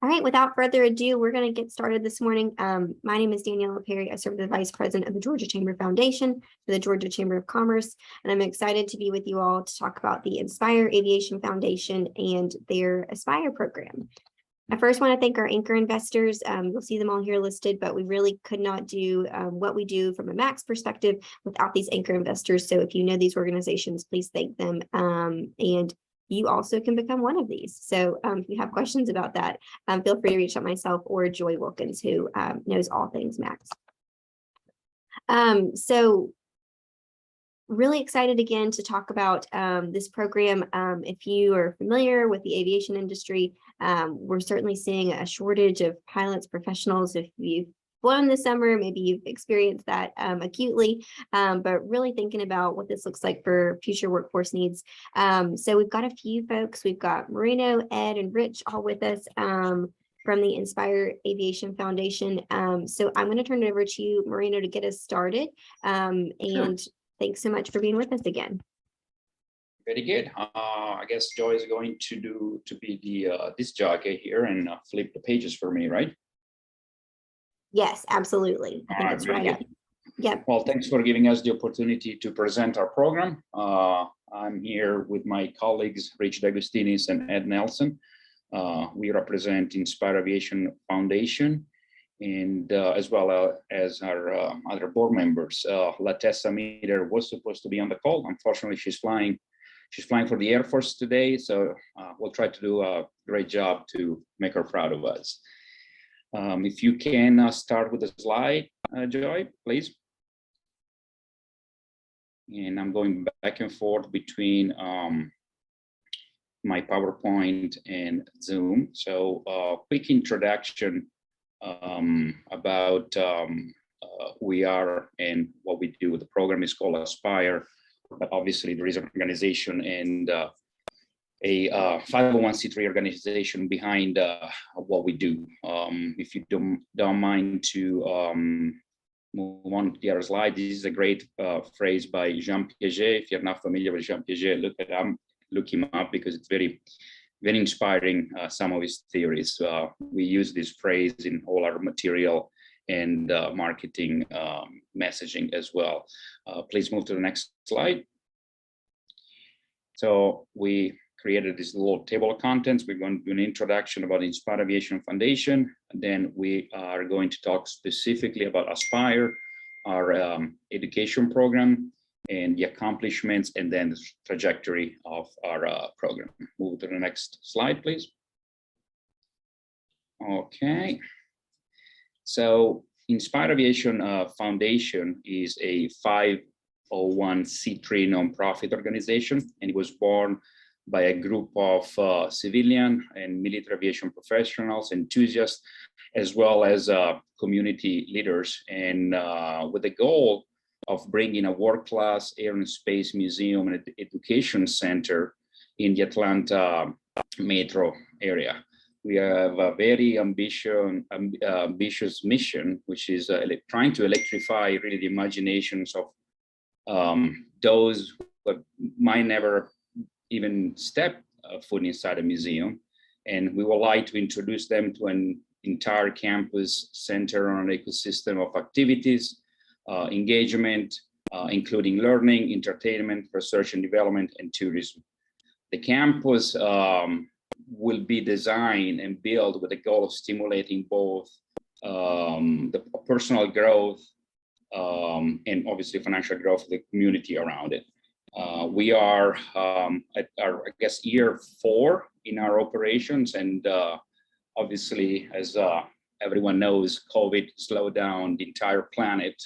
All right, without further ado, we're going to get started this morning. My name is Daniela Perry. I serve as the Vice President of the Georgia Chamber Foundation for the Georgia Chamber of Commerce, and I'm excited to be with you all to talk about the Inspire Aviation Foundation and their Aspire program. I first want to thank our anchor investors. You'll see them all here listed, but we really could not do what we do from a max perspective without these anchor investors. So if you know these organizations, please thank them. And you also can become one of these. So if you have questions about that, feel free to reach out myself or Joy Wilkins, who knows all things Max. So really excited again to talk about this program. If you are familiar with the aviation industry, we're certainly seeing a shortage of pilots, professionals. If you've flown this summer, maybe you've experienced that acutely, but really thinking about what this looks like for future workforce needs. So we've got a few folks. We've got Marino, Ed, and Rich all with us from the Inspire Aviation Foundation. So I'm going to turn it over to you, Marino, to get us started. And thanks so much for being with us again. Very good. I guess Joy is going to be the disc jockey here and flip the pages for me, right? Yes, absolutely. I think that's right up. Yep. Well, thanks for giving us the opportunity to present our program. I'm here with my colleagues, Rich D'Agostinis and Ed Nelson. We represent Inspire Aviation Foundation, and as well as our other board members. Latessa Meter was supposed to be on the call. Unfortunately, she's flying for the Air Force today, so we'll try to do a great job to make her proud of us. If you can start with the slide, Joy, please. And I'm going back and forth between my PowerPoint and Zoom. So quick introduction about who we are and what we do. The program is called Aspire, but obviously there is an organization and a 501c3 organization behind what we do. If you don't mind to move on to the other slide, this is a great phrase by Jean Piaget. If you're not familiar with Jean Piaget, look him up because it's very inspiring, some of his theories. We use this phrase in all our material and marketing messaging as well. Please move to the next slide. So we created this little table of contents. We're going to do an introduction about the Inspire Aviation Foundation. And then we are going to talk specifically about Aspire, our education program, and the accomplishments, and then the trajectory of our program. Move to the next slide, please. Okay. So Inspire Aviation Foundation is a 501c3 nonprofit organization, and it was born by a group of civilian and military aviation professionals, enthusiasts, as well as community leaders, and with the goal of bringing a world-class air and space museum and education center in the Atlanta metro area. We have a very ambitious mission, which is trying to electrify really the imaginations of those who might never even step foot inside a museum. And we would like to introduce them to an entire campus centered on an ecosystem of activities, engagement, including learning, entertainment, research and development, and tourism. The campus will be designed and built with the goal of stimulating both the personal growth and obviously financial growth of the community around it. We are at our, I guess, year 4 in our operations, and obviously, as everyone knows, COVID slowed down the entire planet.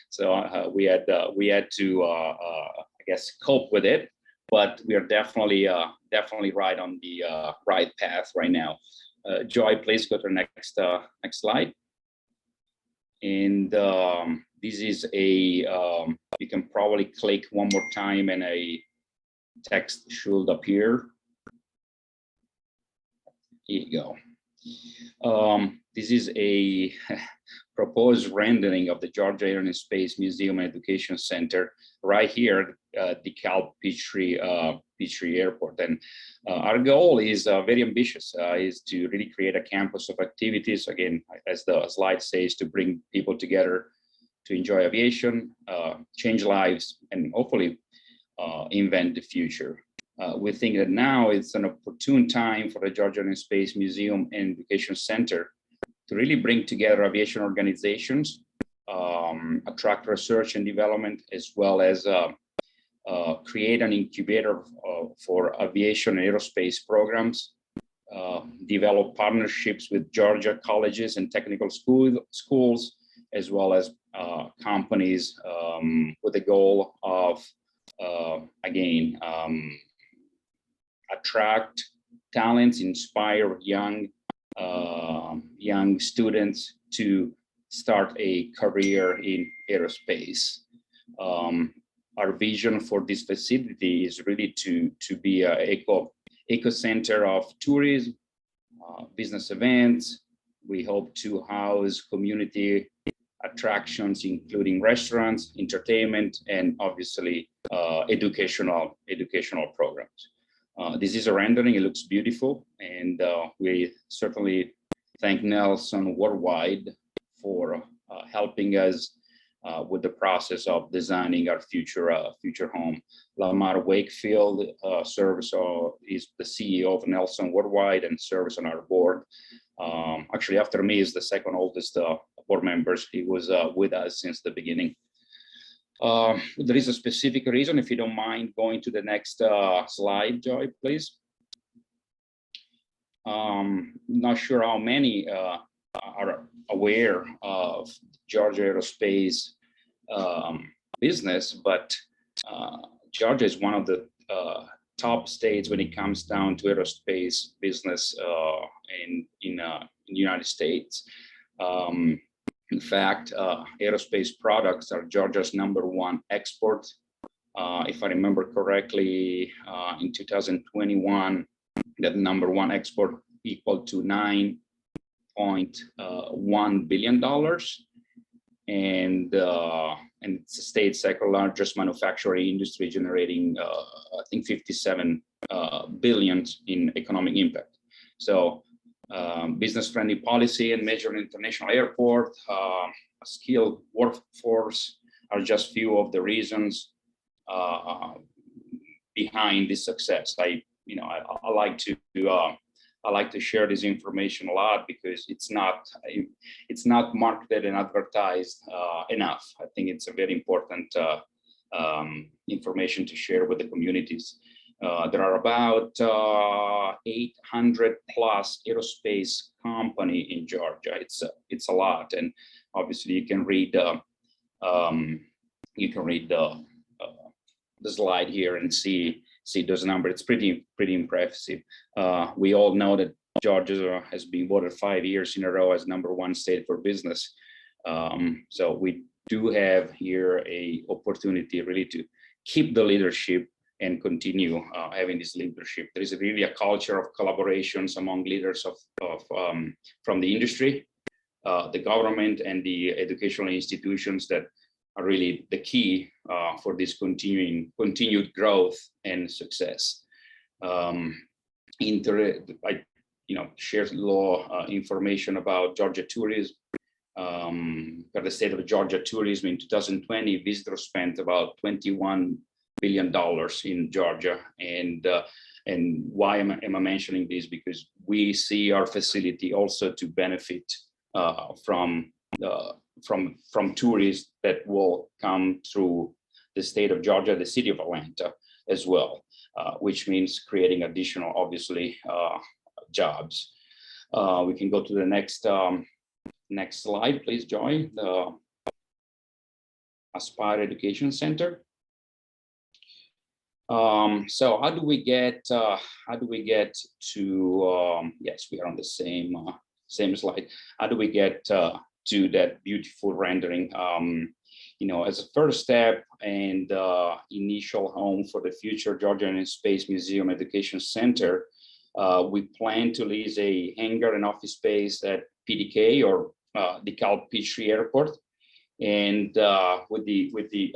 So we had to, I guess, cope with it. But we are definitely right on the right path right now. Joy, please go to the next slide. And this is a, you can probably click one more time and a text should appear. Here you go. This is a proposed rendering of the Georgia Air and Space Museum and Education Center right here, the Cal Peachtree Peachtree Airport. And our goal is very ambitious, is to really create a campus of activities, again, as the slide says, to bring people together to enjoy aviation, change lives, and hopefully invent the future. We think that now it's an opportune time for the Georgia Air and Space Museum and Education Center to really bring together aviation organizations, attract research and development, as well as create an incubator for aviation and aerospace programs, develop partnerships with Georgia colleges and technical schools, as well as companies with the goal of, again, attract talents, inspire young students to start a career in aerospace. Our vision for this facility is really to be an eco center of tourism, business events. We hope to house community attractions, including restaurants, entertainment, and obviously educational programs. This is a rendering. It looks beautiful, and we certainly thank Nelson Worldwide for helping us with the process of designing our future home. Lamar Wakefield serves is the CEO of Nelson Worldwide and serves on our board. Actually, after me is the second oldest board members. He was with us since the beginning. There is a specific reason, if you don't mind going to the next slide, Joy, please. Not sure how many are aware of Georgia Aerospace business, but Georgia is one of the top states when it comes down to aerospace business in the United States. In fact, aerospace products are Georgia's #1 export. If I remember correctly, in 2021, that #1 export equal to $9.1 billion. And it's the state's second largest manufacturing industry, generating, I think, 57 billion in economic impact. So business-friendly policy and major international airport, a skilled workforce are just few of the reasons behind this success. I like to share this information a lot because it's not marketed and advertised enough. I think it's a very important information to share with the communities. There are about 800 plus aerospace company in Georgia. It's a lot, and obviously you can read the slide here and see those numbers. It's pretty impressive. We all know that Georgia has been voted 5 years in a row as #1 state for business. So we do have here a opportunity really to keep the leadership and continue having this leadership. There is really a culture of collaborations among leaders from the industry, the government, and the educational institutions that are really the key for this continued growth and success. Shares law information about Georgia tourism. For the state of Georgia tourism in 2020, visitors spent about $21 billion in Georgia. And why am I mentioning this? Because we see our facility also to benefit from tourists that will come through the state of Georgia, the city of Atlanta as well, which means creating additional, obviously, jobs. We can go to the next slide, please, Joy. The Inspire Education Center. So how do we get to? Yes, we are on the same slide. How do we get to that beautiful rendering? As a first step and initial home for the future Georgia Air and Space Museum Education Center, we plan to lease a hangar and office space at PDK, or DeKalb Peachtree Airport. And with the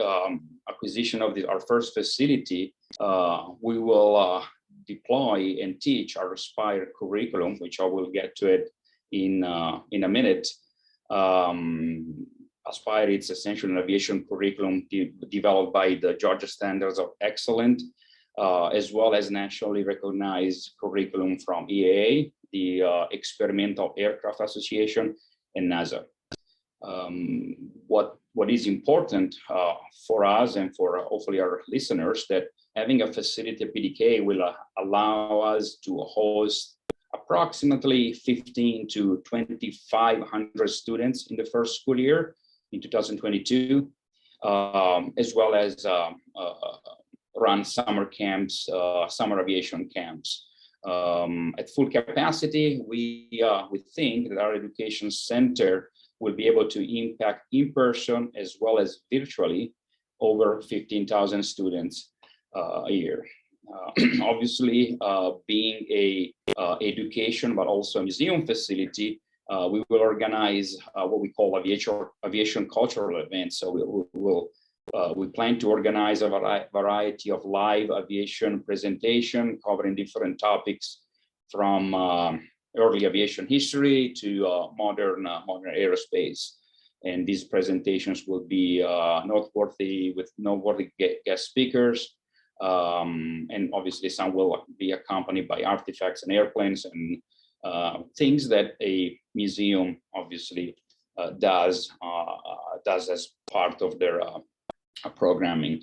acquisition of our first facility, we will deploy and teach our Aspire curriculum, which I will get to it in a minute. Aspire, it's essentially an aviation curriculum developed by the Georgia Standards of Excellence, as well as nationally recognized curriculum from EAA, the Experimental Aircraft Association, and NASA. What is important for us and for hopefully our listeners, that having a facility at PDK will allow us to host approximately 15 to 2,500 students in the first school year in 2022, as well as run summer camps, summer aviation camps. At full capacity, we think that our education center will be able to impact in person as well as virtually over 15,000 students a year. Obviously, being a education but also a museum facility, we will organize what we call aviation cultural events. So we plan to organize a variety of live aviation presentation covering different topics from early aviation history to modern aerospace. And these presentations will be noteworthy with noteworthy guest speakers. And obviously some will be accompanied by artifacts and airplanes and things that a museum obviously does as part of their programming.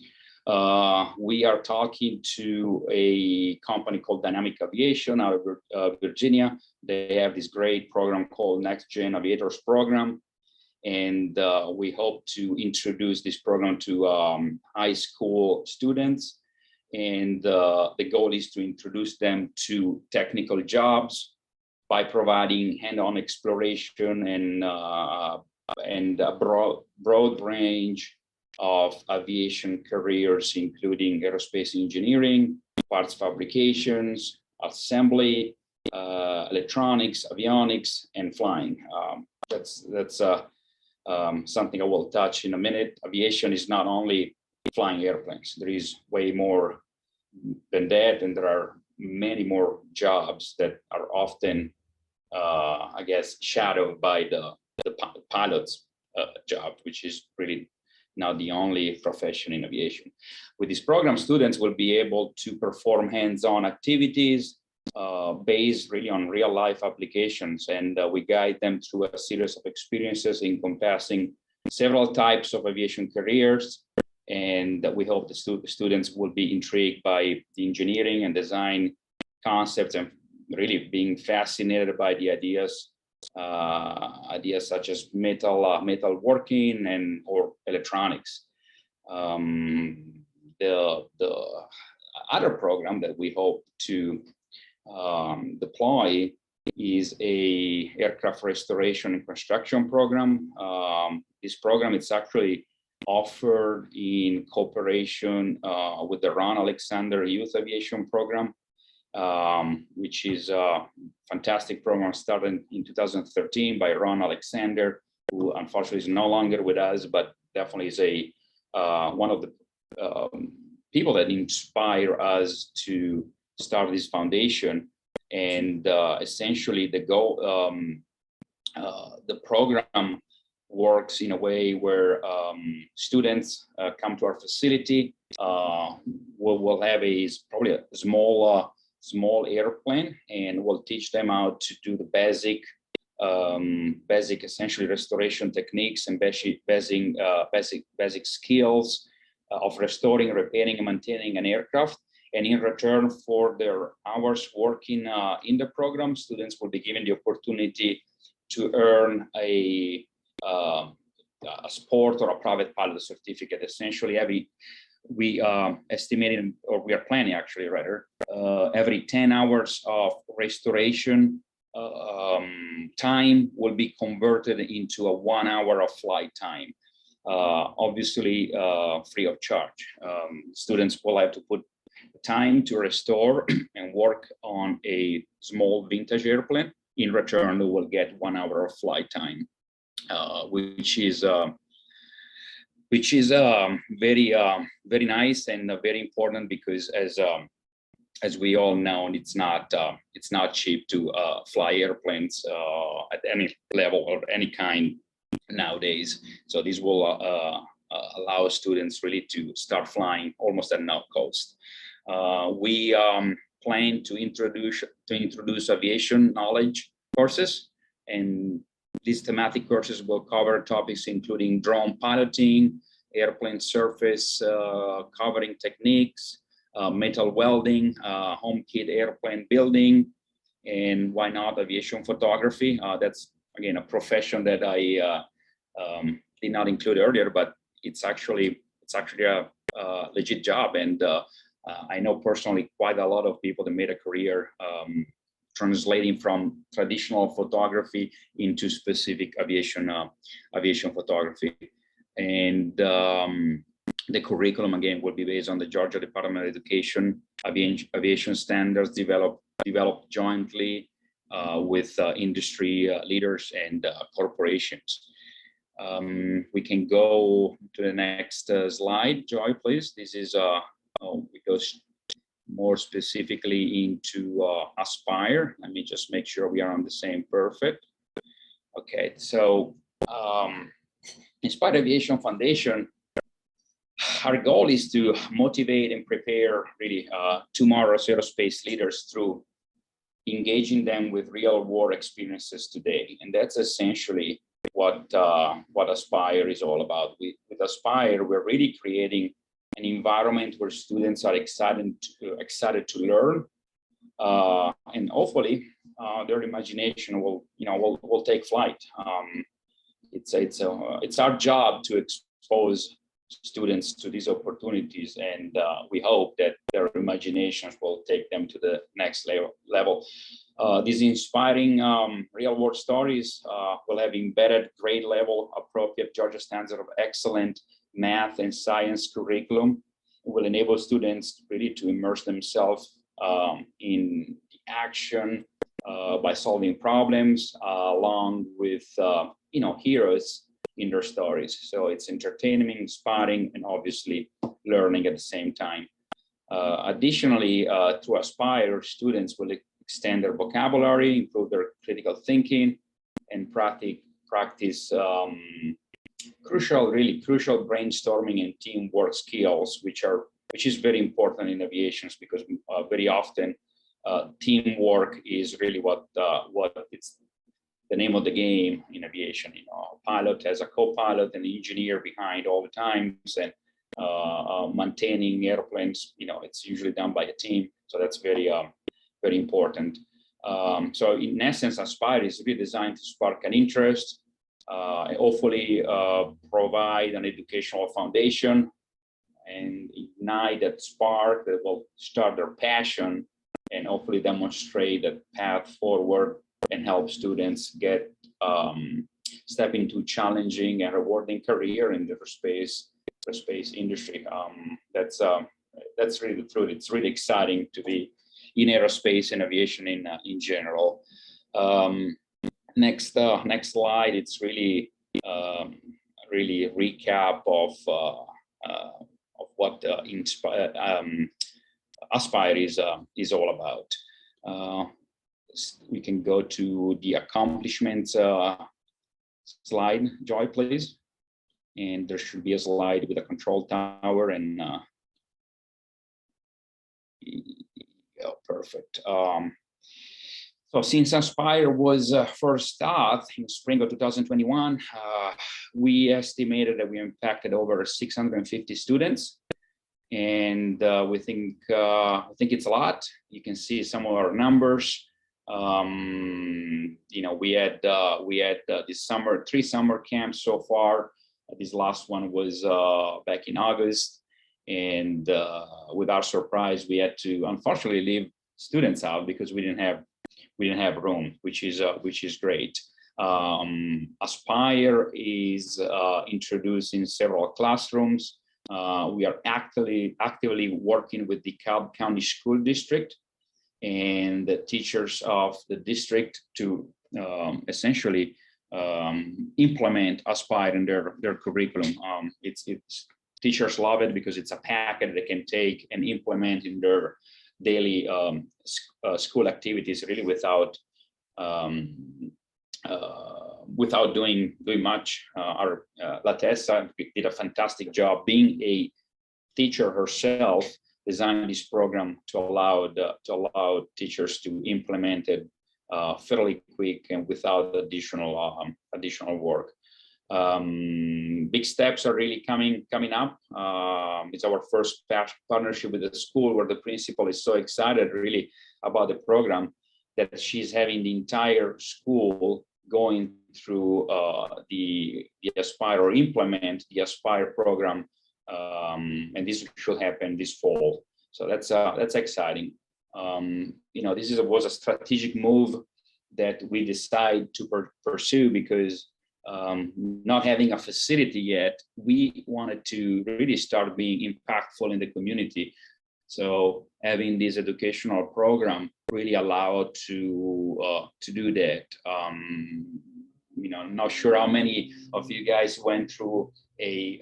We are talking to a company called Dynamic Aviation out of Virginia. They have this great program called Next Gen Aviators program. And we hope to introduce this program to high school students. And the goal is to introduce them to technical jobs by providing hand-on exploration and a broad range of aviation careers, including aerospace engineering, parts fabrications, assembly, electronics, avionics, and flying. That's something I will touch in a minute. Aviation is not only flying airplanes. There is way more than that, and there are many more jobs that are often, I guess, shadowed by the pilot's job, which is really not the only profession in aviation. With this program, students will be able to perform hands-on activities based really on real-life applications, and we guide them through a series of experiences encompassing several types of aviation careers. And we hope the students will be intrigued by the engineering and design concepts and really being fascinated by the ideas such as metal working or electronics. The other program that we hope to deploy is a aircraft restoration and construction program. This program is actually offered in cooperation with the Ron Alexander Youth Aviation Program, which is a fantastic program started in 2013 by Ron Alexander, who unfortunately is no longer with us, but definitely is one of the people that inspire us to start this foundation. And essentially the goal, the program works in a way where students come to our facility. We'll have probably a small airplane, and we'll teach them how to do the basic essentially restoration techniques and basic skills of restoring, repairing, and maintaining an aircraft. And in return for their hours working in the program, students will be given the opportunity to earn a sport or a private pilot certificate. Essentially, we estimated, or we are planning actually rather, every 10 hours of restoration time will be converted into a 1 hour of flight time, obviously free of charge. Students will have to put time to restore and work on a small vintage airplane. In return, they will get 1 hour of flight time, which is which is very nice and very important because as we all know, it's not cheap to fly airplanes at any level or any kind nowadays. So this will allow students really to start flying almost at no cost. We plan to introduce aviation knowledge courses, and these thematic courses will cover topics including drone piloting, airplane surface covering techniques, metal welding, home kit airplane building, and why not aviation photography. That's again a profession that I did not include earlier, but it's actually a legit job, and I know personally quite a lot of people that made a career translating from traditional photography into specific aviation photography. And the curriculum again will be based on the Georgia Department of Education aviation standards developed jointly with industry leaders and corporations. We can go to the next slide, Joy, please. This is it goes more specifically into Aspire. Let me just make sure we are on the same. Perfect. Okay, so Inspire Aviation Foundation, our goal is to motivate and prepare really tomorrow's aerospace leaders through engaging them with real world experiences today. And that's essentially what Aspire is all about. With Aspire, we're really creating an environment where students are excited to learn, and hopefully their imagination will take flight. It's our job to expose students to these opportunities, and we hope that their imaginations will take them to the next level. These inspiring real-world stories will have embedded grade level appropriate Georgia Standard of Excellent math and science curriculum. It will enable students really to immerse themselves in the action by solving problems along with heroes in their stories. So it's entertaining, inspiring, and obviously learning at the same time. Additionally, through Aspire, students will extend their vocabulary, improve their critical thinking, and practice crucial brainstorming and teamwork skills, which is very important in aviation, because very often teamwork is really what it's the name of the game in aviation. A pilot has a co-pilot and engineer behind all the times, and maintaining airplanes, it's usually done by a team. So that's very important. So in essence, Aspire is really designed to spark an interest, hopefully provide an educational foundation, and ignite that spark that will start their passion, and hopefully demonstrate that path forward and help students get step into challenging and rewarding career in the space industry. That's really the truth. It's really exciting to be in aerospace and aviation in general. Next slide. It's really really a recap of what Aspire is all about. We can go to the accomplishments slide, Joy, please. And there should be a slide with a control tower and perfect. So since Aspire was first started in spring of 2021, we estimated that we impacted over 650 students, and we think it's a lot. You can see some of our numbers. We had this summer 3 summer camps so far. This last one was back in August, and with our surprise, we had to unfortunately leave students out because we didn't have room, which is great. Aspire is introduced in several classrooms. We are actively working with the DeKalb County School District and the teachers of the district to essentially implement Aspire in their curriculum. It's teachers love it because it's a packet they can take and implement in their daily school activities, really without doing much. Our Latessa did a fantastic job being a teacher herself, designed this program to allow teachers to implement it fairly quick and without additional work. Big steps are really coming up. It's our first partnership with the school, where the principal is so excited really about the program that she's having the entire school going through the Aspire, or implement the Aspire program, and this should happen this fall. So that's exciting. This was a strategic move that we decided to pursue because not having a facility yet, we wanted to really start being impactful in the community. So having this educational program really allowed to do that. Not sure how many of you guys went through a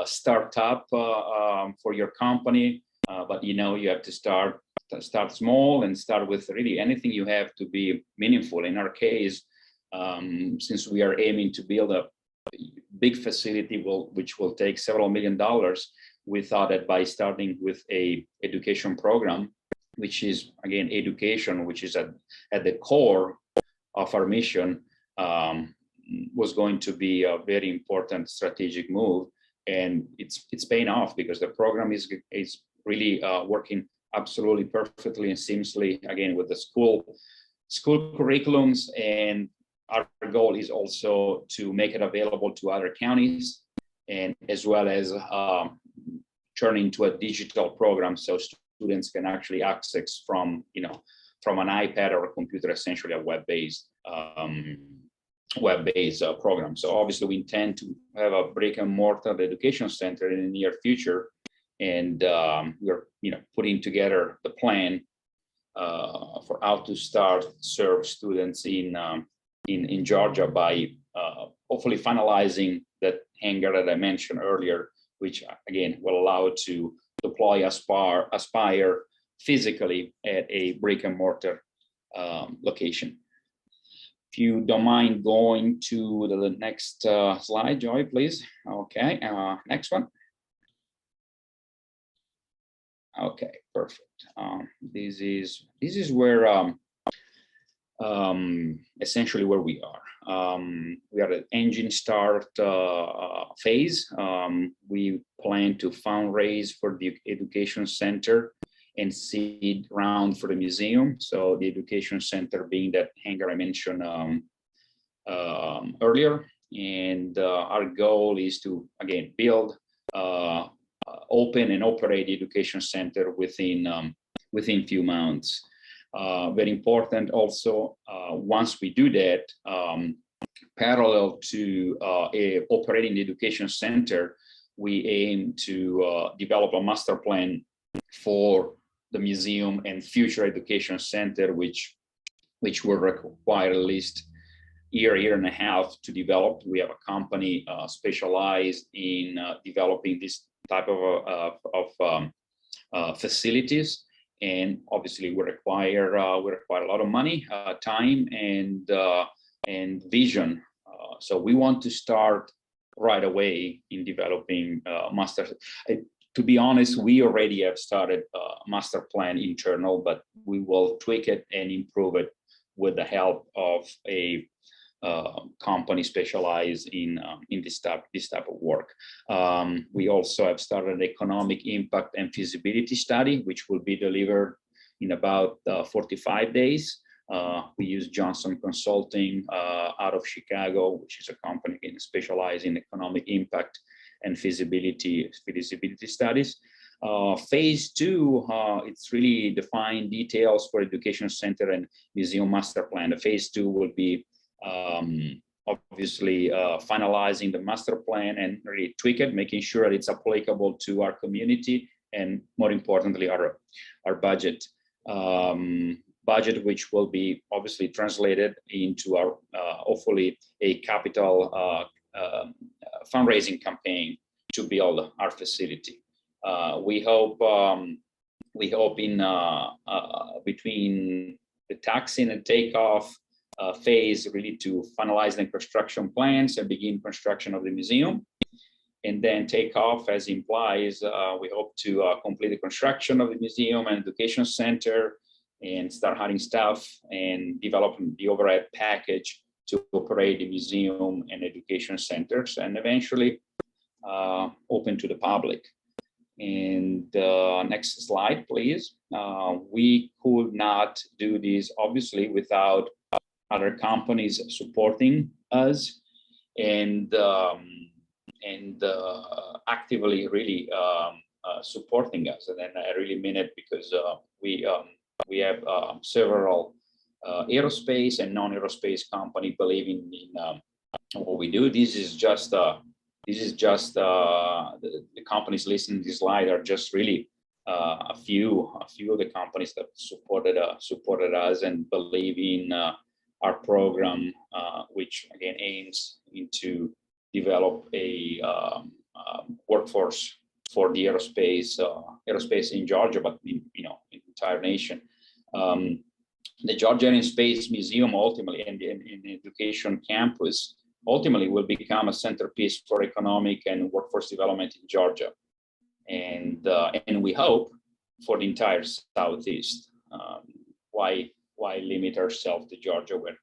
startup for your company, but you have to start small and start with really anything you have to be meaningful. In our case, since we are aiming to build a big facility which will take several $1 million, we thought that by starting with a education program, which is again education, which is at the core of our mission, was going to be a very important strategic move, and it's paying off because the program is really working absolutely perfectly and seamlessly, again, with the school curriculums. And our goal is also to make it available to other counties, and as well as turn into a digital program so students can actually access from an iPad or a computer, essentially a web-based program. So obviously we intend to have a brick and mortar education center in the near future, and we're putting together the plan for how to start serve students in Georgia by hopefully finalizing that hangar that I mentioned earlier, which again will allow to deploy Aspire physically at a brick and mortar location. If you don't mind going to the next slide, Joy, please. Okay, next one. Okay, perfect. This is where essentially where we are. We are at engine start phase. We plan to fundraise for the education center and seed round for the museum. So the education center being that hangar I mentioned earlier. And our goal is to, again, build, open and operate the education center within few months. Very important also, once we do that, parallel to operating the education center, we aim to develop a master plan for the museum and future education center, which will require at least year and a half to develop. We have a company specialized in developing this type of facilities, and obviously we require a lot of money, time, and vision. So we want to start right away in developing master. To be honest, we already have started a master plan internal, but we will tweak it and improve it with the help of a company specialized in this type of work. We also have started an economic impact and feasibility study, which will be delivered in about 45 days. We use Johnson Consulting out of Chicago, which is a company specialized in economic impact and feasibility studies. Phase 2, it's really defined details for education center and museum master plan. The phase 2 will be obviously finalizing the master plan and really tweak it, making sure that it's applicable to our community and, more importantly, our budget. budget, which will be obviously translated into our hopefully a capital fundraising campaign to build our facility. We hope in between the taxing and takeoff phase really to finalize the construction plans and begin construction of the museum. And then take off, as implies, we hope to complete the construction of the museum and education center and start hiring staff and develop the overhead package to operate the museum and education centers, and eventually open to the public. And next slide, please. We could not do this, obviously, without other companies supporting us and actively really supporting us. And then I really mean it, because we have several aerospace and non-aerospace company believing in what we do. This is just the companies listening to this slide are just really a few of the companies that supported us and believe in our program, which again aims into develop a workforce for the aerospace in Georgia, but in the entire nation. The Georgia Air and Space Museum ultimately and the education campus ultimately will become a centerpiece for economic and workforce development in Georgia, and we hope for the entire Southeast. Why limit ourselves to Georgia, where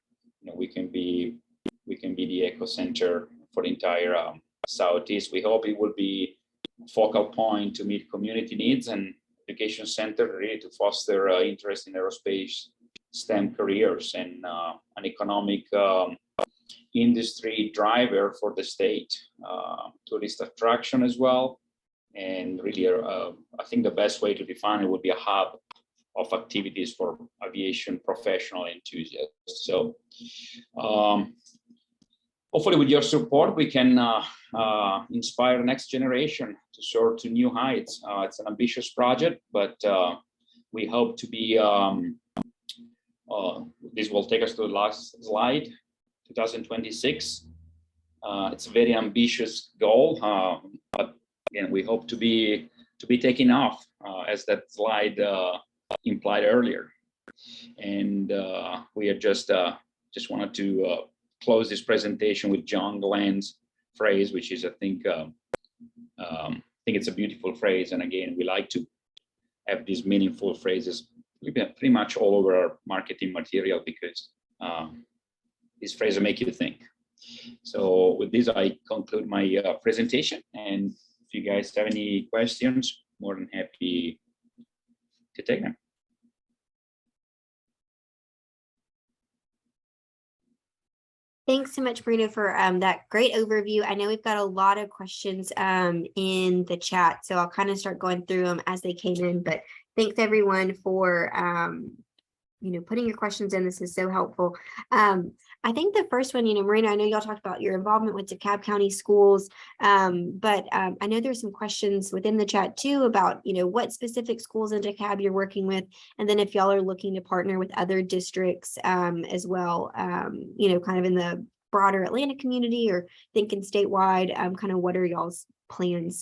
we can be the ecocenter for the entire Southeast? We hope it will be a focal point to meet community needs and education center really to foster interest in aerospace STEM careers and an economic industry driver for the state, tourist attraction as well. And really, I think the best way to define it would be a hub of activities for aviation professional enthusiasts. So hopefully with your support, we can inspire the next generation to soar to new heights. It's an ambitious project, but we hope to be, this will take us to the last slide, 2026. It's a very ambitious goal, but again, we hope to be taking off, as that slide implied earlier. And we are just wanted to close this presentation with John Glenn's phrase, which is, I think it's a beautiful phrase. And again, we like to have these meaningful phrases pretty much all over our marketing material, because these phrases make you think. So with this, I conclude my presentation. And if you guys have any questions, more than happy to take them. Thanks so much, Bruno, for that great overview. I know we've got a lot of questions in the chat, so I'll kind of start going through them as they came in. But thanks everyone for putting your questions in. This is so helpful. I think the first one, Marina, I know y'all talked about your involvement with DeKalb County schools, but I know there's some questions within the chat too about, what specific schools in DeKalb you're working with, and then if y'all are looking to partner with other districts as well, kind of in the broader Atlanta community or thinking statewide, kind of what are y'all's plans?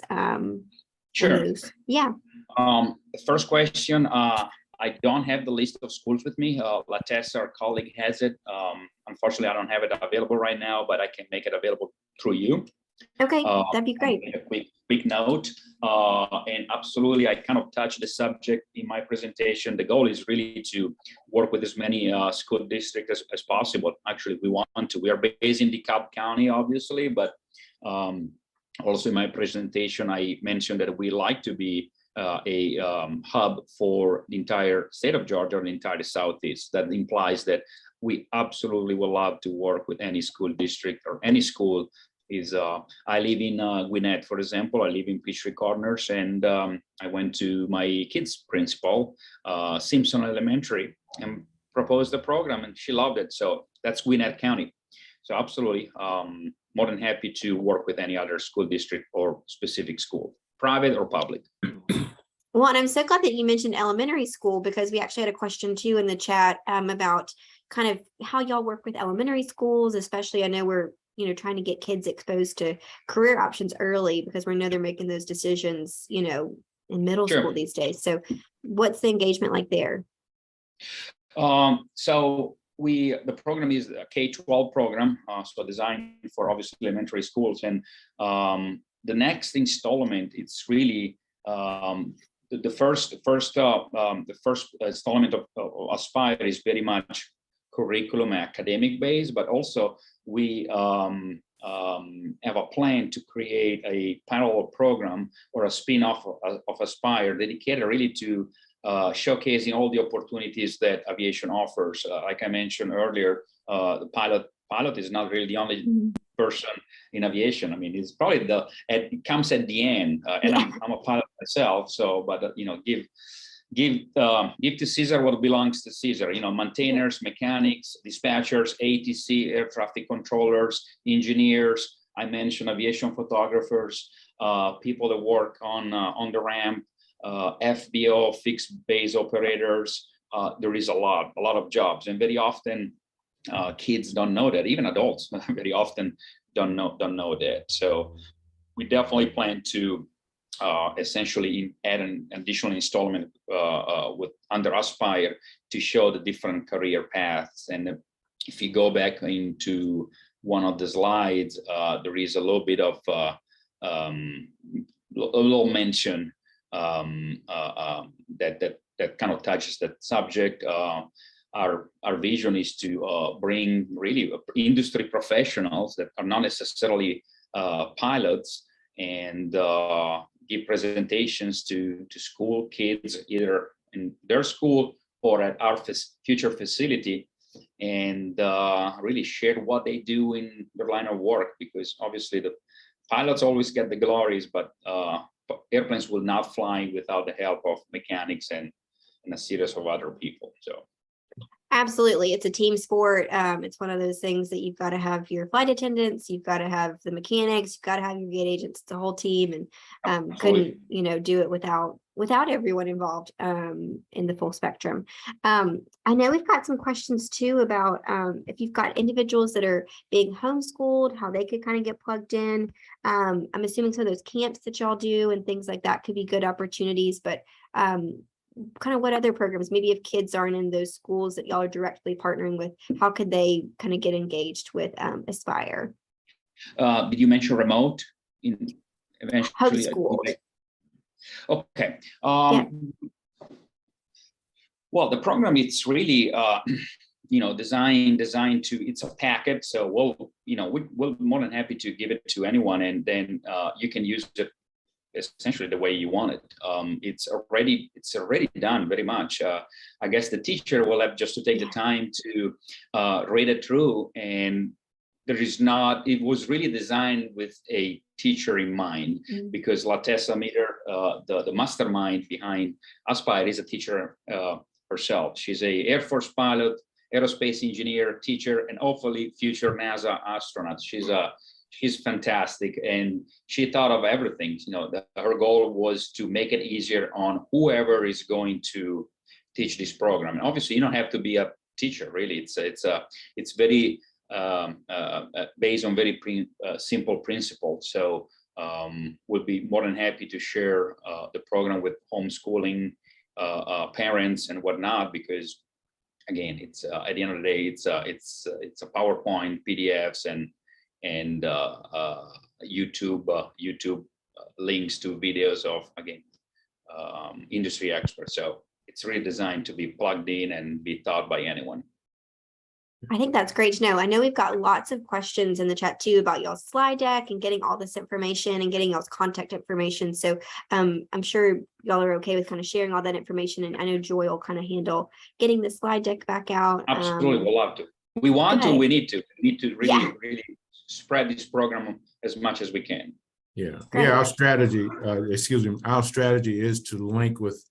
Sure. Yeah. The first question, I don't have the list of schools with me. Latessa, our colleague, has it. Unfortunately, I don't have it available right now, but I can make it available through you. Okay, that'd be great. A quick note. And absolutely, I kind of touched the subject in my presentation. The goal is really to work with as many school districts as possible. Actually, we want to. We are based in DeKalb County, obviously, but also in my presentation, I mentioned that we like to be a hub for the entire state of Georgia and the entire Southeast. That implies that we absolutely will love to work with any school district or any school. I live in Gwinnett, for example. I live in Peachtree Corners, and I went to my kid's principal, Simpson Elementary, and proposed the program, and she loved it. So that's Gwinnett County. So absolutely, more than happy to work with any other school district or specific school, private or public. Well, and I'm so glad that you mentioned elementary school, because we actually had a question too in the chat about kind of how y'all work with elementary schools, especially I know we're, trying to get kids exposed to career options early because we know they're making those decisions, in middle Sure. school these days. So what's the engagement like there? So the program is a K-12 program, so designed for obviously elementary schools. And the next installment, it's really the first installment of Aspire is very much curriculum academic based, but also we have a plan to create a parallel program or a spin-off of Aspire dedicated really to showcasing all the opportunities that aviation offers. Like I mentioned earlier, the pilot is not really the only person in aviation. I mean, it's probably it comes at the end, and I'm a pilot myself. So, but give to Caesar what belongs to Caesar. Maintainers, mechanics, dispatchers, ATC, air traffic controllers, engineers. I mentioned aviation photographers, people that work on the ramp, FBO, fixed base operators. There is a lot of jobs, and very often kids don't know that. Even adults very often don't know that. So we definitely plan to essentially add an additional installment with under Aspire to show the different career paths. And if you go back into one of the slides, there is a little bit of a little mention that kind of touches that subject. Our vision is to bring really industry professionals that are not necessarily pilots and give presentations to school kids, either in their school or at our future facility, and really share what they do in their line of work, because obviously the pilots always get the glories, but airplanes will not fly without the help of mechanics and a series of other people. So absolutely, it's a team sport. It's one of those things that you've got to have your flight attendants, you've got to have the mechanics, you've got to have your gate agents. It's a whole team, and couldn't do it without everyone involved in the full spectrum. I know we've got some questions too about if you've got individuals that are being homeschooled, how they could kind of get plugged in. I'm assuming some of those camps that y'all do and things like that could be good opportunities, but kind of what other programs, maybe if kids aren't in those schools that y'all are directly partnering with, how could they kind of get engaged with Aspire? Did you mention remote? Eventually, homeschooled. Okay. Yeah. Well, the program, it's really designed to, it's a packet. So we're more than happy to give it to anyone, and then you can use it essentially the way you want it. It's already done very much. I guess the teacher will have just to take the time to read it through, and it was really designed with a teacher in mind, because Latessa Meter, the mastermind behind Aspire, is a teacher herself. She's a Air Force pilot, aerospace engineer, teacher, and hopefully future NASA astronaut. She's fantastic, and she thought of everything. Her goal was to make it easier on whoever is going to teach this program. And obviously, you don't have to be a teacher, really. It's very based on very simple principles. So we'll be more than happy to share the program with homeschooling parents and whatnot, because again, it's at the end of the day, it's a PowerPoint, PDFs, and YouTube links to videos of, again, industry experts. So it's really designed to be plugged in and be taught by anyone. I think that's great to know. I know we've got lots of questions in the chat too about y'all's slide deck and getting all this information and getting y'all's contact information. So I'm sure y'all are okay with kind of sharing all that information. And I know Joy will kind of handle getting the slide deck back out. Absolutely, we'll love to. We want to. We need to. We need to really spread this program as much as we can. Yeah. Great. Yeah. Our strategy, our strategy is to link with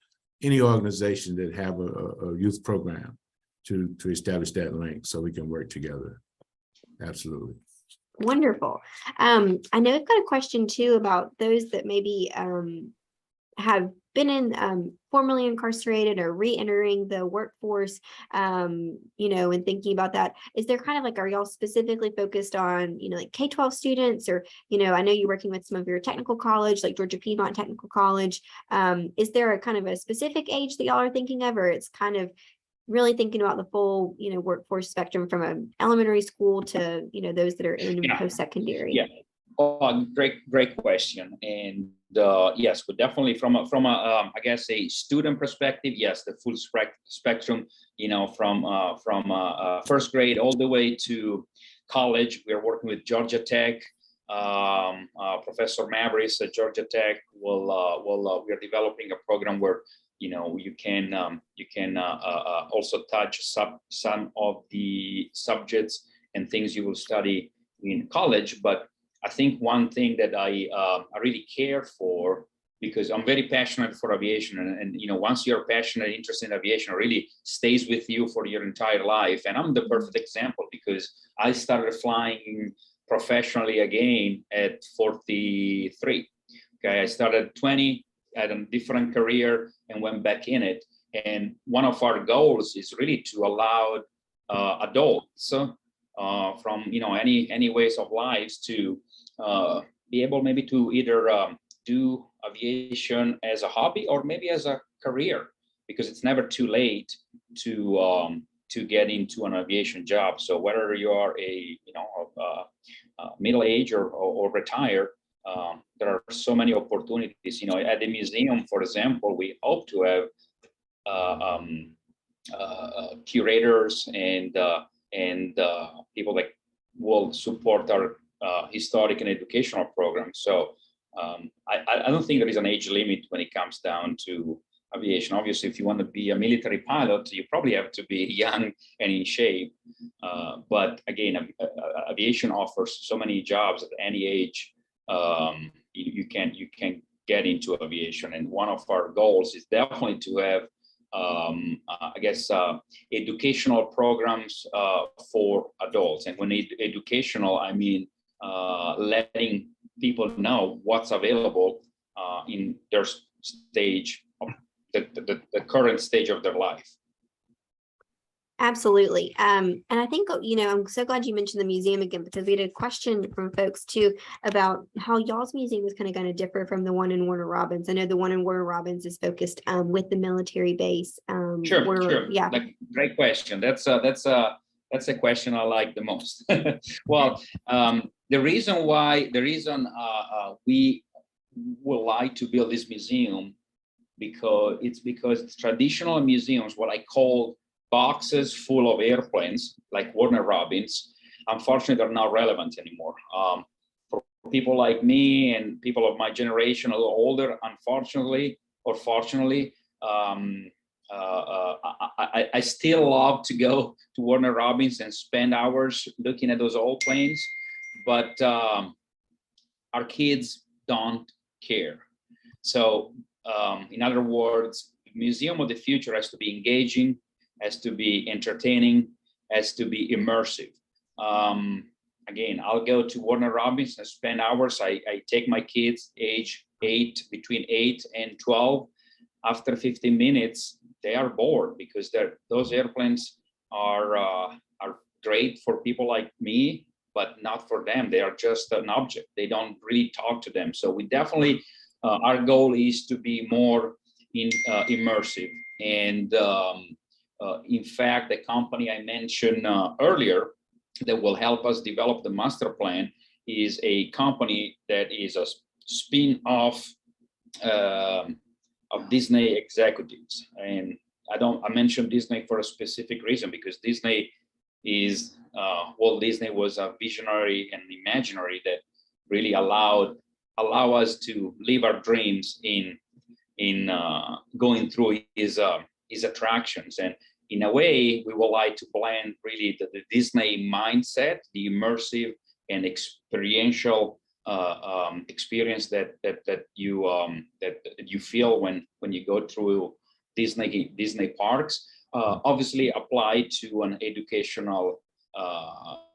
any organization that have a youth program to establish that link so we can work together. Absolutely. Wonderful. I know we've got a question too about those that maybe have been in formerly incarcerated or re-entering the workforce, you know, and thinking about that, is there kind of like, are y'all specifically focused on, you know, like K-12 students, or, you know, I know you're working with some of your technical college, like Georgia Piedmont Technical College. Is there a kind of a specific age that y'all are thinking of, or it's kind of really thinking about the full, you know, workforce spectrum from an elementary school to, you know, those that are in post-secondary? Yeah. Oh, great question. And yes, but definitely from a I guess a student perspective, yes, the full spectrum, you know, from first grade all the way to college. We are working with Georgia Tech. Professor Mavris at Georgia Tech we are developing a program where, you know, you can also touch some of the subjects and things you will study in college. But I think one thing that I really care for, because I'm very passionate for aviation, and you know, once you're passionate and interested in aviation, it really stays with you for your entire life. And I'm the perfect example, because I started flying professionally again at 43. Okay, I started 20, had a different career and went back in it. And one of our goals is really to allow adults from, you know, any ways of lives to be able maybe to either do aviation as a hobby or maybe as a career, because it's never too late to get into an aviation job. So whether you are a, you know, middle age or retired, there are so many opportunities. You know, at the museum, for example, we hope to have curators and people that will support our historic and educational programs. So I don't think there is an age limit when it comes down to aviation. Obviously, if you want to be a military pilot, you probably have to be young and in shape. But again, aviation offers so many jobs at any age. You can get into aviation, and one of our goals is definitely to have I guess educational programs for adults. And when educational, I mean letting people know what's available in their stage, the current stage of their life. Absolutely. And I think, you know, I'm so glad you mentioned the museum again, because we had a question from folks too about how y'all's museum is kind of going to differ from the one in Warner Robins. I know the one in Warner Robins is focused with the military base. Sure. Yeah. Like, great question. That's a question I like the most. Well, the reason we would like to build this museum, because traditional museums, what I call boxes full of airplanes like Warner Robins, unfortunately, they're not relevant anymore. For people like me and people of my generation, a little older, unfortunately or fortunately, I still love to go to Warner Robins and spend hours looking at those old planes, but our kids don't care. So in other words, the Museum of the Future has to be engaging, has to be entertaining, has to be immersive. Again, I'll go to Warner Robins and spend hours. I take my kids between 8 and 12. After 15 minutes, they are bored, because those airplanes are great for people like me, but not for them. They are just an object. They don't really talk to them. So we definitely, our goal is to be more immersive. And in fact, the company I mentioned earlier that will help us develop the master plan is a company that is a spin-off of Disney executives. And I mentioned Disney for a specific reason, because Disney is, Walt Disney was a visionary and imaginary that really allow us to live our dreams in going through his attractions. And in a way, we would like to blend really the Disney mindset, the immersive and experiential experience that you feel when you go through Disney parks, obviously applied to an educational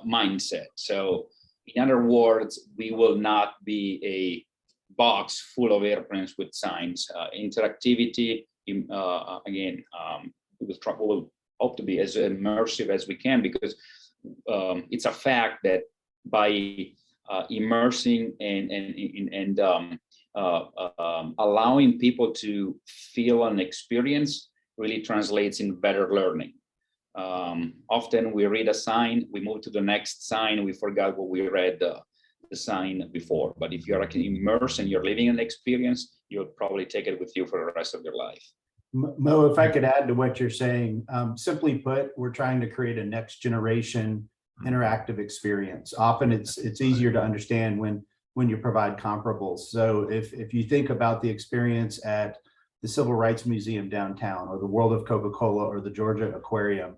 mindset. So in other words, we will not be a box full of airplanes with signs. Interactivity, again, we'll hope to be as immersive as we can, because it's a fact that by immersing and allowing people to feel an experience really translates in better learning. Often we read a sign, we move to the next sign, we forgot what we read the sign before. But if you're immersed and you're living an experience, you'll probably take it with you for the rest of your life. Mo, if I could add to what you're saying, simply put, we're trying to create a next generation interactive experience. Often it's easier to understand when you provide comparables. So if you think about the experience at the Civil Rights Museum downtown, or the World of Coca-Cola, or the Georgia Aquarium,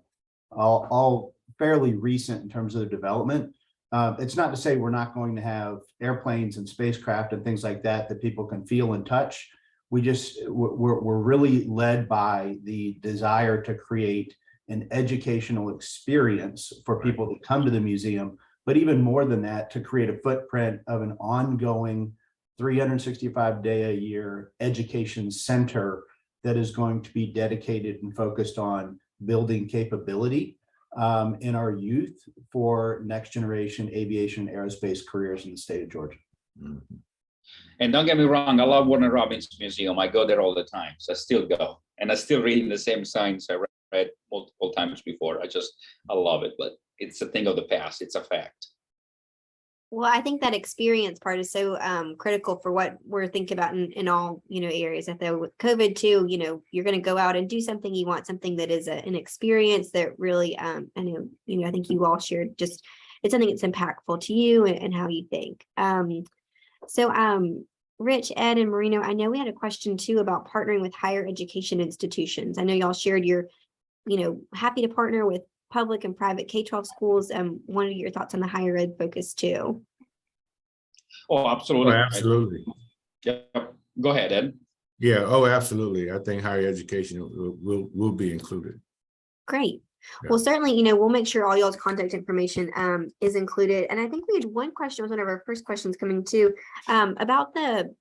all fairly recent in terms of their development. It's not to say we're not going to have airplanes and spacecraft and things like that people can feel and touch. We're really led by the desire to create an educational experience for people to come to the museum, but even more than that, to create a footprint of an ongoing 365-day-a-year education center that is going to be dedicated and focused on building capability in our youth for next generation aviation and aerospace careers in the state of Georgia. Mhm. And don't get me wrong, I love Warner Robins Museum. I go there all the time, so I still go. And I still reading the same signs I read multiple times before. I love it, but it's a thing of the past. It's a fact. Well, I think that experience part is so critical for what we're thinking about in all, areas. I think with COVID too, you're going to go out and do something. You want something that is an experience that really, I think you all shared just, it's something that's impactful to you and how you think. Rich, Ed, and Marino, I know we had a question too about partnering with higher education institutions. I know y'all shared your, happy to partner with public and private K-12 schools. What are your thoughts on the higher ed focus too? Oh, absolutely. Oh, absolutely. Yep. Go ahead, Ed. Yeah. Oh, absolutely. I think higher education will be included. Great. Yeah. Well, certainly, we'll make sure all y'all's contact information is included. And I think we had one question, was one of our first questions coming too, about the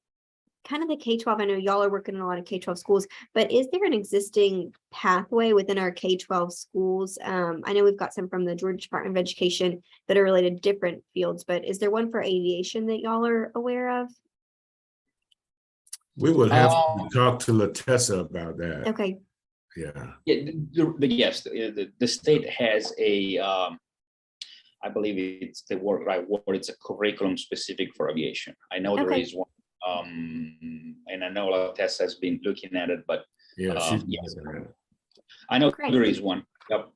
kind of the K-12. I know y'all are working in a lot of K-12 schools, but is there an existing pathway within our K-12 schools? I know we've got some from the Georgia Department of Education that are related to different fields, but is there one for aviation that y'all are aware of? We will have to talk to LaTessa about that. Okay. Yeah. Yes, the state has a, I believe it's the right word, it's a curriculum specific for aviation. I know there is one, and I know LaTessa has been looking at it, but Yeah, she's yes, looking at it. I know Great. there is one. Yep.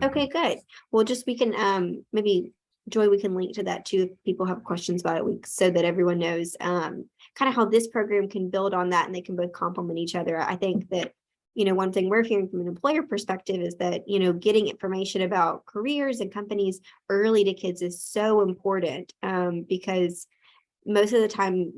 Okay, good. Well, just we can maybe Joy, we can link to that too if people have questions about it, so that everyone knows kind of how this program can build on that and they can both complement each other. I think that one thing we're hearing from an employer perspective is that getting information about careers and companies early to kids is so important, because most of the time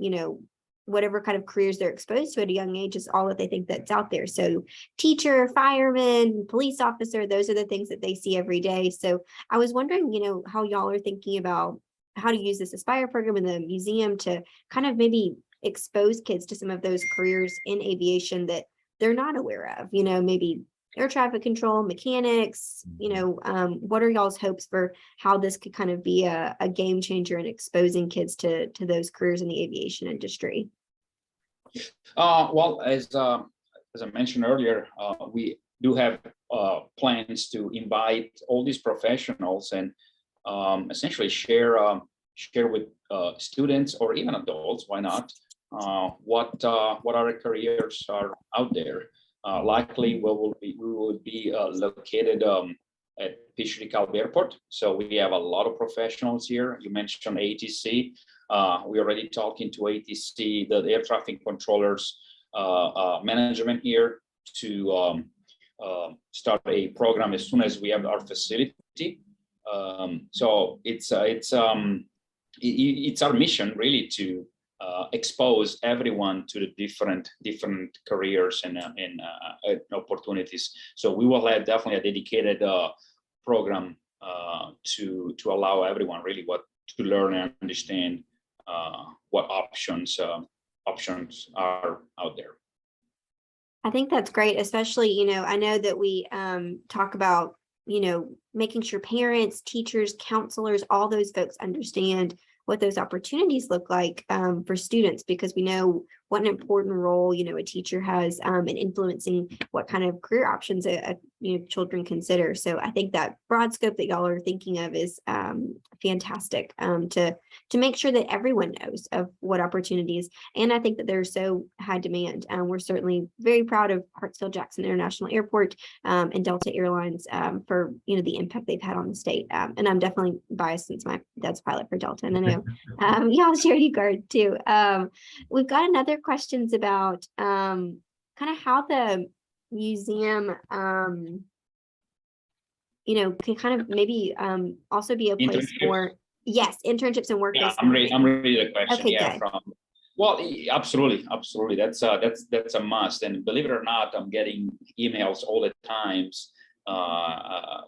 whatever kind of careers they're exposed to at a young age is all that they think that's out there. So teacher, fireman, police officer, those are the things that they see every day. So I was wondering, how y'all are thinking about how to use this Aspire program in the museum to kind of maybe expose kids to some of those careers in aviation that they're not aware of, maybe air traffic control, mechanics, what are y'all's hopes for how this could kind of be a game changer in exposing kids to those careers in the aviation industry? Well, as I mentioned earlier, we do have plans to invite all these professionals and essentially share with students or even adults, why not, what other careers are out there. Likely we will be located at Peachtree Calv Airport. So we have a lot of professionals here. You mentioned ATC. We're already talking to ATC, the air traffic controllers management here, to start a program as soon as we have our facility. So it's our mission really to expose everyone to the different careers and opportunities. So we will have definitely a dedicated program to allow everyone really to learn and understand what options are out there. I think that's great, especially, I know that we talk about, making sure parents, teachers, counselors, all those folks understand what those opportunities look like for students, because we know what an important role, a teacher has in influencing what kind of career options children consider. So I think that broad scope that y'all are thinking of is fantastic to make sure that everyone knows of what opportunities. And I think that there's so high demand. We're certainly very proud of Hartsfield-Jackson International Airport and Delta Airlines for the impact they've had on the state. And I'm definitely biased since my dad's a pilot for Delta, and I know y'all charity guard too. We've got another questions about kind of how the museum can kind of maybe also be a place for internships and work. Yeah, I'm ready the question. Okay, yeah, good. Well, absolutely. That's a must. And believe it or not, I'm getting emails all the times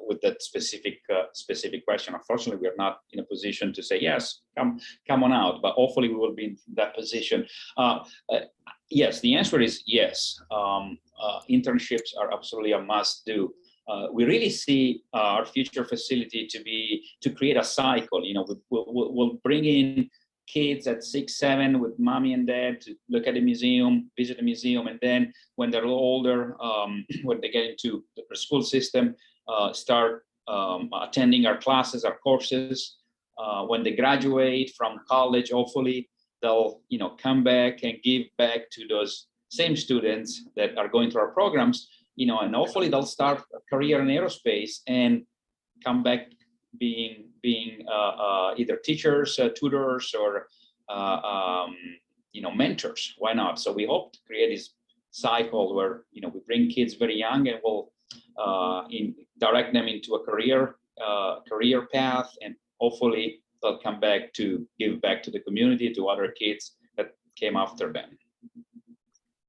with that specific question. Unfortunately, we are not in a position to say yes, come on out, but hopefully we will be in that position. Yes, the answer is yes. Internships are absolutely a must do. We really see our future facility to create a cycle. We'll bring in kids at 6, 7 with mommy and dad to look at the museum, visit the museum, and then when they're a little older, when they get into the school system, start attending our classes, our courses. When they graduate from college, hopefully they'll come back and give back to those same students that are going through our programs, and hopefully they'll start a career in aerospace and come back being either teachers, tutors, or mentors. Why not? So we hope to create this cycle where we bring kids very young and we'll direct them into a career path, and hopefully they'll come back to give back to the community, to other kids that came after them.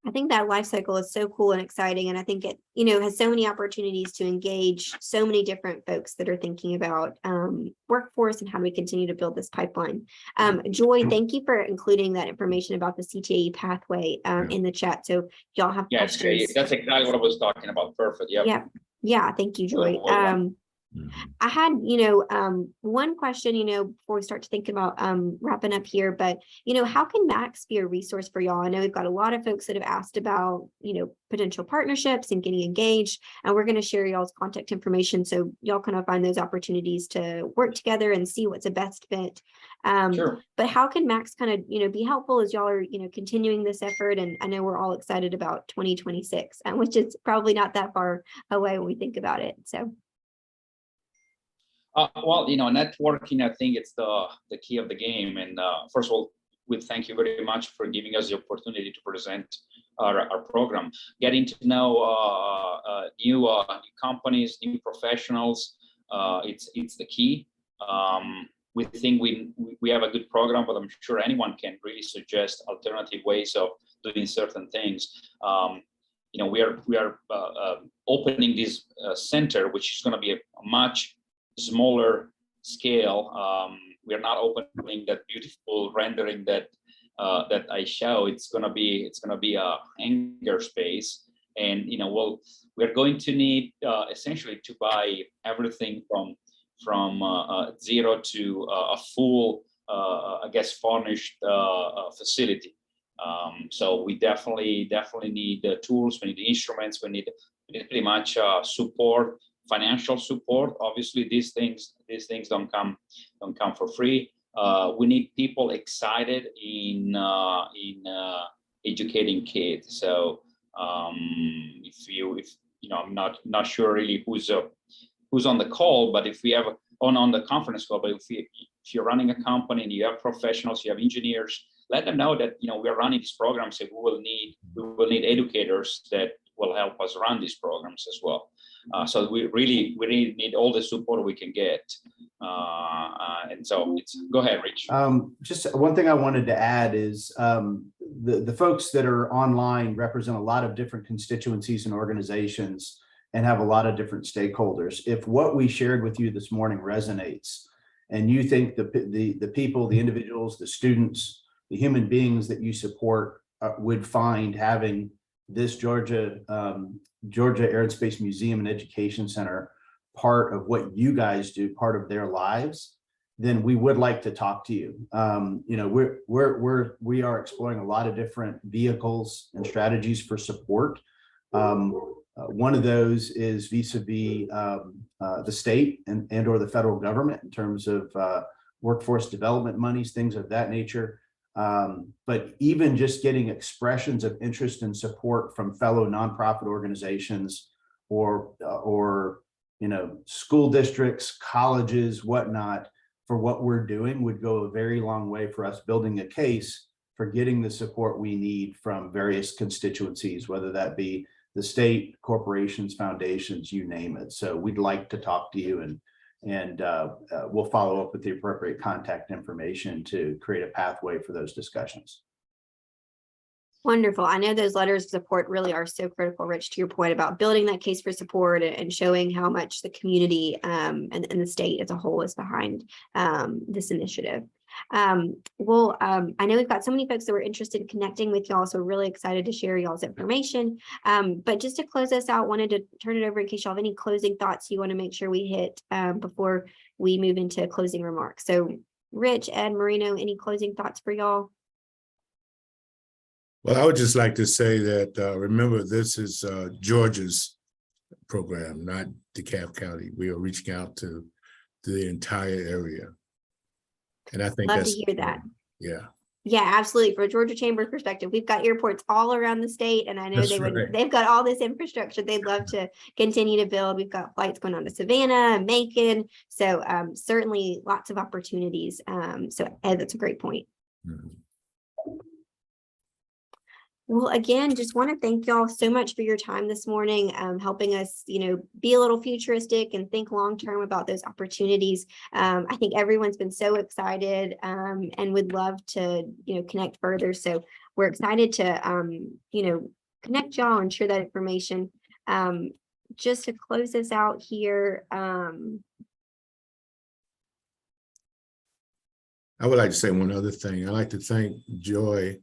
I think that life cycle is so cool and exciting. And I think it, has so many opportunities to engage so many different folks that are thinking about workforce and how do we continue to build this pipeline. Joy, thank you for including that information about the CTAE pathway in the chat. So y'all have questions. That's exactly what I was talking about. Perfect. Yep. Yeah. Thank you, Joy. I had, one question, before we start to think about wrapping up here, but, how can Max be a resource for y'all? I know we've got a lot of folks that have asked about, potential partnerships and getting engaged, and we're going to share y'all's contact information so y'all kind of find those opportunities to work together and see what's a best fit. Sure. But how can Max kind of, be helpful as y'all are, continuing this effort? And I know we're all excited about 2026, which is probably not that far away when we think about it. So. Well, networking, I think it's the key of the game. And first of all, we thank you very much for giving us the opportunity to present our program. Getting to know new companies, new professionals, it's the key. We think we have a good program, but I'm sure anyone can really suggest alternative ways of doing certain things. We are opening this center, which is going to be a much smaller scale. We are not opening that beautiful rendering that I show. It's gonna be a hangar space, and we're going to need essentially to buy everything from zero to a full furnished facility. So we definitely need the tools, we need the instruments, we need pretty much support. Financial support. Obviously, these things don't come for free. We need people excited in educating kids. So if I'm not sure really who's on the call, but if we have on the conference call, but if you're running a company and you have professionals, you have engineers, let them know that we're running these programs, and we will need educators that will help us run these programs as well. So we really need all the support we can get. And so go ahead, Rich. Just one thing I wanted to add is the folks that are online represent a lot of different constituencies and organizations and have a lot of different stakeholders. If what we shared with you this morning resonates and you think the people, the individuals, the students, the human beings that you support would find having this Georgia Air and Space Museum and Education Center part of what you guys do, part of their lives, then we would like to talk to you. You know, we are exploring a lot of different vehicles and strategies for support. One of those is vis-a-vis the state and or the federal government in terms of workforce development monies, things of that nature. But even just getting expressions of interest and support from fellow nonprofit organizations or you know, school districts, colleges, whatnot, for what we're doing would go a very long way for us building a case for getting the support we need from various constituencies, whether that be the state, corporations, foundations, you name it. So we'd like to talk to you, and we'll follow up with the appropriate contact information to create a pathway for those discussions. Wonderful. I know those letters of support really are so critical, Rich, to your point about building that case for support and showing how much the community and the state as a whole is behind this initiative. I know we've got so many folks that were interested in connecting with y'all, so we're really excited to share y'all's information. But just to close us out, wanted to turn it over in case y'all have any closing thoughts you want to make sure we hit before we move into closing remarks. So Rich, Ed, Marino, any closing thoughts for y'all? Well, I would just like to say that, remember, this is Georgia's program, not DeKalb County. We are reaching out to the entire area. And I think Love that's to hear that. Yeah. Yeah, absolutely. From a Georgia Chamber perspective, we've got airports all around the state, and I know they've got all this infrastructure they'd love to continue to build. We've got flights going on to Savannah and Macon. So certainly lots of opportunities. So Ed, that's a great point. Mm-hmm. Well, again, just want to thank y'all so much for your time this morning, helping us, you know, be a little futuristic and think long term about those opportunities. I think everyone's been so excited and would love to, you know, connect further. So we're excited to, you know, connect y'all and share that information. Just to close this out here. I would like to say one other thing. I'd like to thank Joy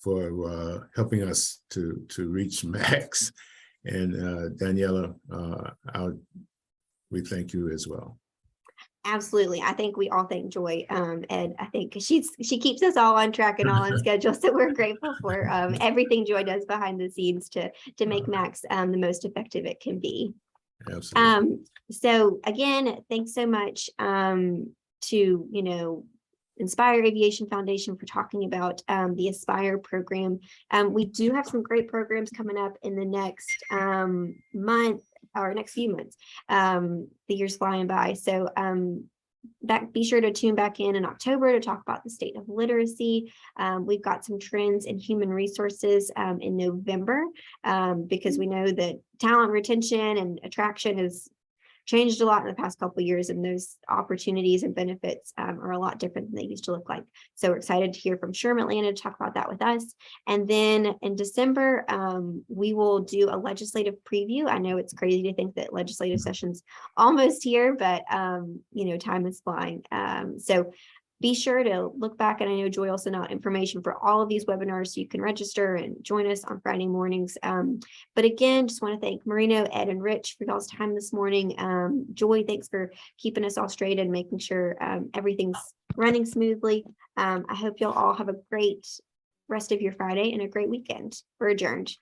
for helping us to reach Max, and Daniela, we thank you as well. Absolutely. I think we all thank Joy, Ed. I think she keeps us all on track and all on schedule. So we're grateful for everything Joy does behind the scenes to make Max the most effective it can be. Absolutely. So again, thanks so much to, you know, Inspire Aviation Foundation for talking about the Aspire program. We do have some great programs coming up in the next month or next few months. The year's flying by. So be sure to tune back in October to talk about the state of literacy. We've got some trends in human resources in November because we know that talent retention and attraction is changed a lot in the past couple of years, and those opportunities and benefits are a lot different than they used to look like. So we're excited to hear from Sherm Atlanta to talk about that with us. And then in December, we will do a legislative preview. I know it's crazy to think that legislative session's almost here, but you know, time is flying. So be sure to look back, and I know Joy will send out information for all of these webinars so you can register and join us on Friday mornings. But again, just want to thank Marino, Ed, and Rich for y'all's time this morning. Joy, thanks for keeping us all straight and making sure everything's running smoothly. I hope you'll all have a great rest of your Friday and a great weekend. We're adjourned.